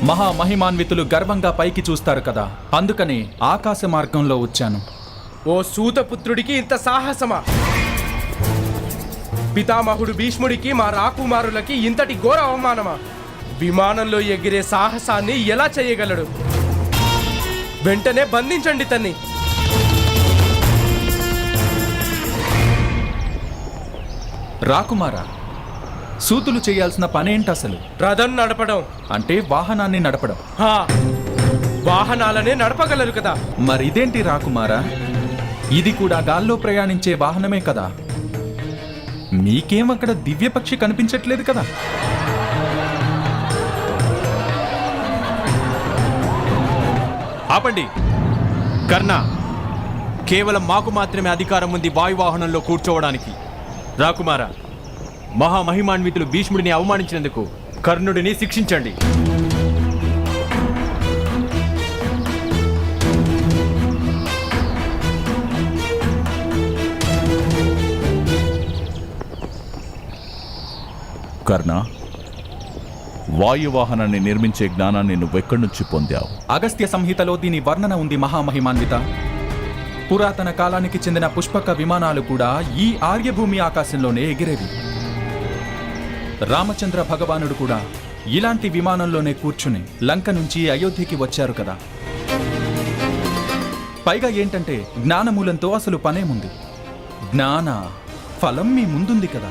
మహామహిమాన్వితులు గర్వంగా పైకి చూస్తారు కదా, అందుకని ఆకాశ మార్గంలో వచ్చాను. ఓ సూతపుత్రుడికి ఇంత సాహసమా? పితామహుడు భీష్ముడికి మా రాకుమారులకి ఇంతటి ఘోర అవమానమా? విమానంలో ఎగిరే సాహసాన్ని ఎలా చేయగలడు? వెంటనే బంధించండి తన్ని. రాకుమారా, సూతులు చేయాల్సిన పనేంటి అసలు? రథం నడపడం. అంటే వాహనాన్ని నడపడం. వాహనాలనే నడపగలరు కదా. మరిదేంటి రాకుమారా, ఇది కూడా గాల్లో ప్రయాణించే వాహనమే కదా. మీకేం అక్కడ దివ్యపక్షి కనిపించట్లేదు కదా? ఆపండి. కర్ణ, కేవలం మాకు మాత్రమే అధికారం ఉంది వాయువాహనంలో కూర్చోవడానికి. రాకుమారా, మహామహిమాన్వితులు భీష్ముడిని అవమానించినందుకు కర్ణుడిని శిక్షించండి. కర్ణ, వాయువాహనాన్ని నిర్మించే జ్ఞానాన్ని నువ్వెక్కడి నుంచి పొందావు? అగస్త్య సంహితలో దీని వర్ణన ఉంది మహామహిమాన్విత. పురాతన కాలానికి చెందిన పుష్పక విమానాలు కూడా ఈ ఆర్యభూమి ఆకాశంలోనే ఎగిరేవి. రామచంద్ర భగవానుడు కూడా ఇలాంటి విమానంలోనే కూర్చుని లంక నుంచి అయోధ్యకి వచ్చారు కదా. పైగా ఏంటంటే జ్ఞానమూలంతో అసలు పనేముంది? జ్ఞాన ఫలం మీ ముందుంది కదా.